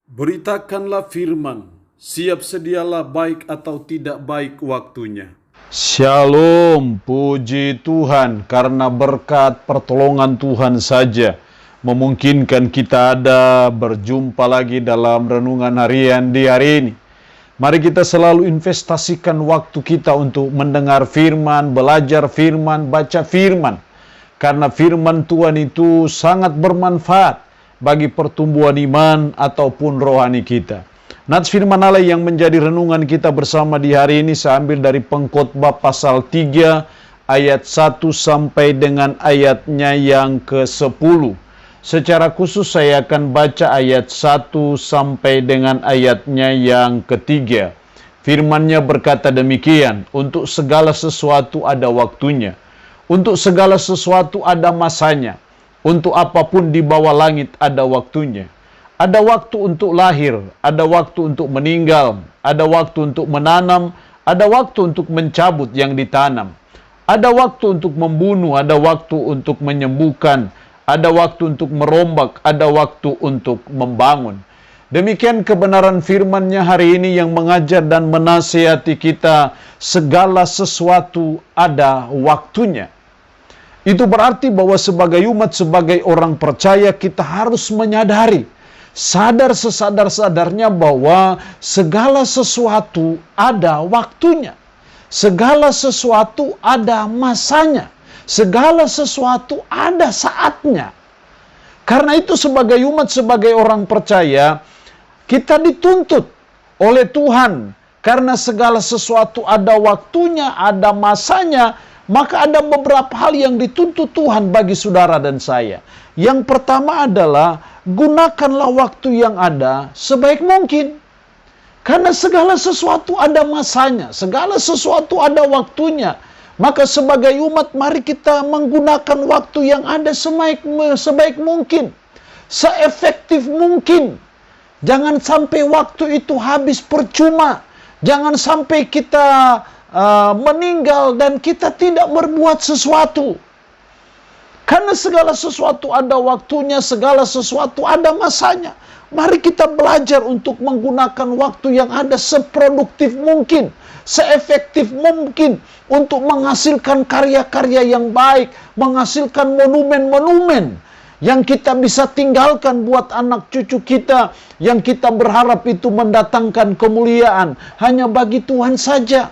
Beritakanlah firman, siap sedialah baik atau tidak baik waktunya. Shalom, puji Tuhan, karena berkat pertolongan Tuhan saja memungkinkan kita ada berjumpa lagi dalam renungan harian di hari ini. Mari kita selalu investasikan waktu kita untuk mendengar firman, belajar firman, baca firman. Karena firman Tuhan itu sangat bermanfaat bagi pertumbuhan iman ataupun rohani kita. Nats firman Allah yang menjadi renungan kita bersama di hari ini saya ambil dari Pengkhotbah pasal 3 ayat 1 sampai dengan ayatnya yang ke-10. Secara khusus saya akan baca ayat 1 sampai dengan ayatnya yang ketiga. Firman-Nya berkata demikian, untuk segala sesuatu ada waktunya. Untuk segala sesuatu ada masanya. Untuk apapun di bawah langit ada waktunya. Ada waktu untuk lahir, ada waktu untuk meninggal, ada waktu untuk menanam, ada waktu untuk mencabut yang ditanam. Ada waktu untuk membunuh, ada waktu untuk menyembuhkan, ada waktu untuk merombak, ada waktu untuk membangun. Demikian kebenaran firman-Nya hari ini yang mengajar dan menasihati kita, segala sesuatu ada waktunya. Itu berarti bahwa sebagai umat, sebagai orang percaya, kita harus menyadari, sadar sesadar-sadarnya bahwa segala sesuatu ada waktunya. Segala sesuatu ada masanya. Segala sesuatu ada saatnya. Karena itu sebagai umat, sebagai orang percaya, kita dituntut oleh Tuhan. Karena segala sesuatu ada waktunya, ada masanya, maka ada beberapa hal yang dituntut Tuhan bagi saudara dan saya. Yang pertama adalah, gunakanlah waktu yang ada sebaik mungkin. Karena segala sesuatu ada masanya, segala sesuatu ada waktunya. Maka sebagai umat, mari kita menggunakan waktu yang ada sebaik mungkin, seefektif mungkin. Jangan sampai waktu itu habis percuma. Jangan sampai kita meninggal dan kita tidak berbuat sesuatu. Karena segala sesuatu ada waktunya, segala sesuatu ada masanya. Mari kita belajar untuk menggunakan waktu yang ada seproduktif mungkin, seefektif mungkin untuk menghasilkan karya-karya yang baik, menghasilkan monumen-monumen yang kita bisa tinggalkan buat anak cucu kita, yang kita berharap itu mendatangkan kemuliaan hanya bagi Tuhan saja.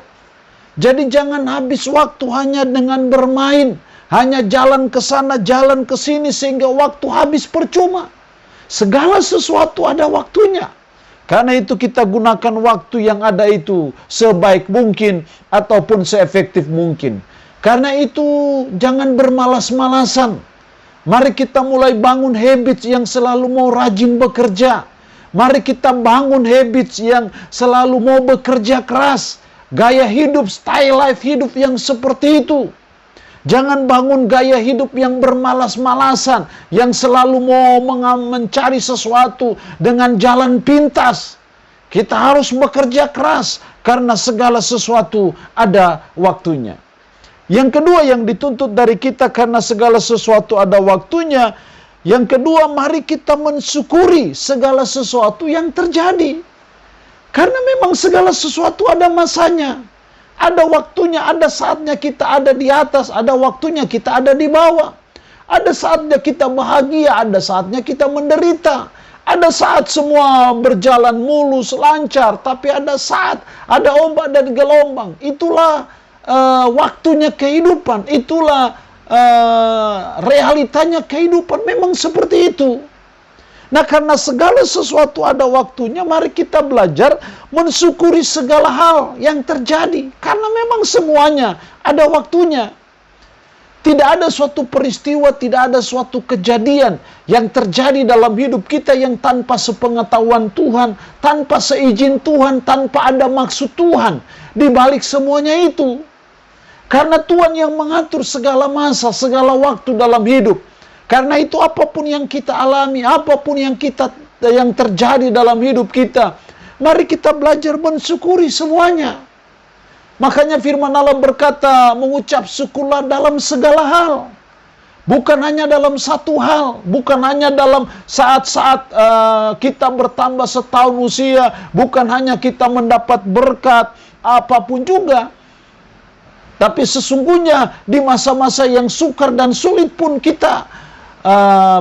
Jadi jangan habis waktu hanya dengan bermain, hanya jalan ke sana, jalan ke sini sehingga waktu habis percuma. Segala sesuatu ada waktunya. Karena itu kita gunakan waktu yang ada itu sebaik mungkin ataupun seefektif mungkin. Karena itu jangan bermalas-malasan. Mari kita mulai bangun habits yang selalu mau rajin bekerja. Mari kita bangun habits yang selalu mau bekerja keras. Gaya hidup, style life hidup yang seperti itu. Jangan bangun gaya hidup yang bermalas-malasan, yang selalu mau mencari sesuatu dengan jalan pintas. Kita harus bekerja keras, karena segala sesuatu ada waktunya. Yang kedua yang dituntut dari kita, karena segala sesuatu ada waktunya. Yang kedua, mari kita mensyukuri segala sesuatu yang terjadi. Karena memang segala sesuatu ada masanya. Ada waktunya, ada saatnya kita ada di atas, ada waktunya kita ada di bawah. Ada saatnya kita bahagia, ada saatnya kita menderita. Ada saat semua berjalan mulus, lancar, tapi ada saat ada ombak dan gelombang. Itulah waktunya kehidupan, itulah realitanya kehidupan, memang seperti itu. Nah, karena segala sesuatu ada waktunya, mari kita belajar mensyukuri segala hal yang terjadi. Karena memang semuanya ada waktunya. Tidak ada suatu peristiwa, tidak ada suatu kejadian yang terjadi dalam hidup kita yang tanpa sepengetahuan Tuhan, tanpa seizin Tuhan, tanpa ada maksud Tuhan di balik semuanya itu. Karena Tuhan yang mengatur segala masa, segala waktu dalam hidup. Karena itu apapun yang kita alami, apapun yang terjadi dalam hidup kita, mari kita belajar mensyukuri semuanya. Makanya firman Allah berkata, mengucap syukurlah dalam segala hal. Bukan hanya dalam satu hal, bukan hanya dalam saat-saat kita bertambah setahun usia, bukan hanya kita mendapat berkat, apapun juga. Tapi sesungguhnya di masa-masa yang sukar dan sulit pun kita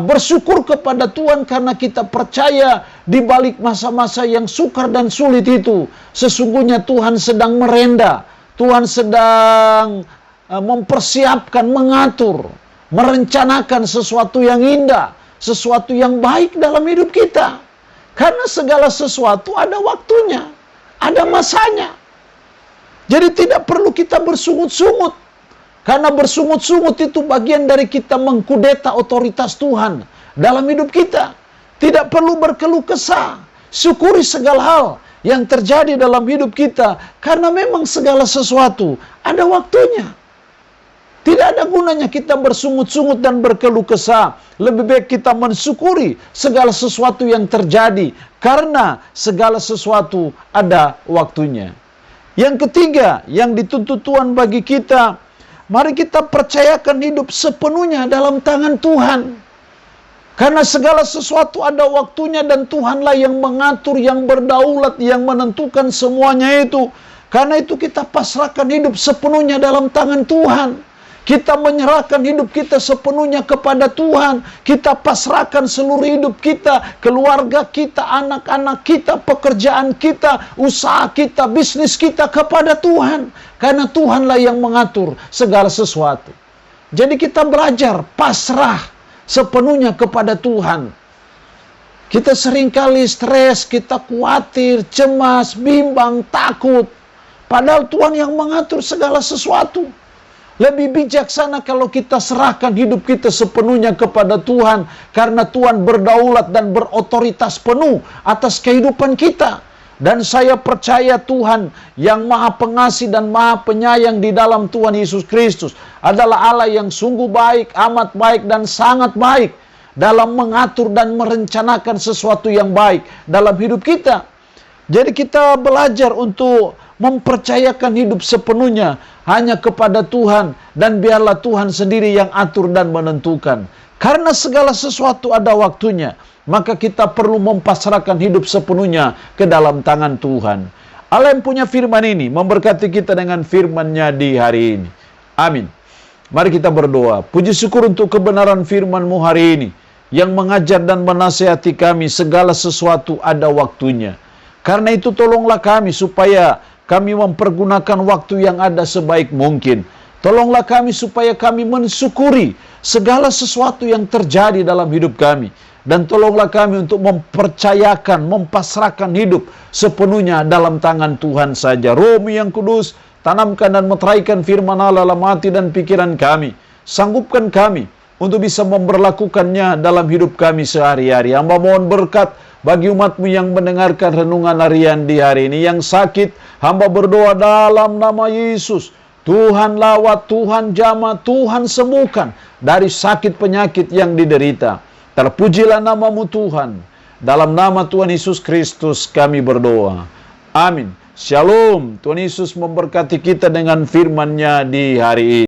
bersyukur kepada Tuhan karena kita percaya di balik masa-masa yang sukar dan sulit itu, sesungguhnya Tuhan sedang merenda, Tuhan sedang mempersiapkan, mengatur, merencanakan sesuatu yang indah, sesuatu yang baik dalam hidup kita. Karena segala sesuatu ada waktunya, ada masanya. Jadi tidak perlu kita bersungut-sungut. Karena bersungut-sungut itu bagian dari kita mengkudeta otoritas Tuhan dalam hidup kita. Tidak perlu berkeluh kesah. Syukuri segala hal yang terjadi dalam hidup kita. Karena memang segala sesuatu ada waktunya. Tidak ada gunanya kita bersungut-sungut dan berkeluh kesah. Lebih baik kita mensyukuri segala sesuatu yang terjadi. Karena segala sesuatu ada waktunya. Yang ketiga, yang dituntut Tuhan bagi kita, mari kita percayakan hidup sepenuhnya dalam tangan Tuhan. Karena segala sesuatu ada waktunya dan Tuhanlah yang mengatur, yang berdaulat, yang menentukan semuanya itu. Karena itu kita pasrahkan hidup sepenuhnya dalam tangan Tuhan. Kita menyerahkan hidup kita sepenuhnya kepada Tuhan. Kita pasrahkan seluruh hidup kita, keluarga kita, anak-anak kita, pekerjaan kita, usaha kita, bisnis kita kepada Tuhan. Karena Tuhanlah yang mengatur segala sesuatu. Jadi kita belajar pasrah sepenuhnya kepada Tuhan. Kita seringkali stres, kita khawatir, cemas, bimbang, takut. Padahal Tuhan yang mengatur segala sesuatu. Lebih bijaksana kalau kita serahkan hidup kita sepenuhnya kepada Tuhan. Karena Tuhan berdaulat dan berotoritas penuh atas kehidupan kita. Dan saya percaya Tuhan yang maha pengasih dan maha penyayang di dalam Tuhan Yesus Kristus adalah Allah yang sungguh baik, amat baik dan sangat baik dalam mengatur dan merencanakan sesuatu yang baik dalam hidup kita. Jadi kita belajar untuk mempercayakan hidup sepenuhnya hanya kepada Tuhan, dan biarlah Tuhan sendiri yang atur dan menentukan. Karena segala sesuatu ada waktunya, maka kita perlu mempasrahkan hidup sepenuhnya ke dalam tangan Tuhan. Allah yang punya firman ini memberkati kita dengan firman-Nya di hari ini. Amin. Mari kita berdoa. Puji syukur untuk kebenaran firman-Mu hari ini, yang mengajar dan menasihati kami segala sesuatu ada waktunya. Karena itu tolonglah kami supaya kami mempergunakan waktu yang ada sebaik mungkin. Tolonglah kami supaya kami mensyukuri segala sesuatu yang terjadi dalam hidup kami. Dan tolonglah kami untuk mempercayakan, mempasrahkan hidup sepenuhnya dalam tangan Tuhan saja. Roh-Mu yang kudus, tanamkan dan meteraikan firman Allah dalam hati dan pikiran kami. Sanggupkan kami untuk bisa memberlakukannya dalam hidup kami sehari-hari. Hamba mohon berkat bagi umat-Mu yang mendengarkan renungan harian di hari ini. Yang sakit, hamba berdoa dalam nama Yesus. Tuhan lawat, Tuhan jamah, Tuhan sembuhkan dari sakit penyakit yang diderita. Terpujilah nama-Mu Tuhan. Dalam nama Tuhan Yesus Kristus kami berdoa. Amin. Shalom. Tuhan Yesus memberkati kita dengan firman-Nya di hari ini.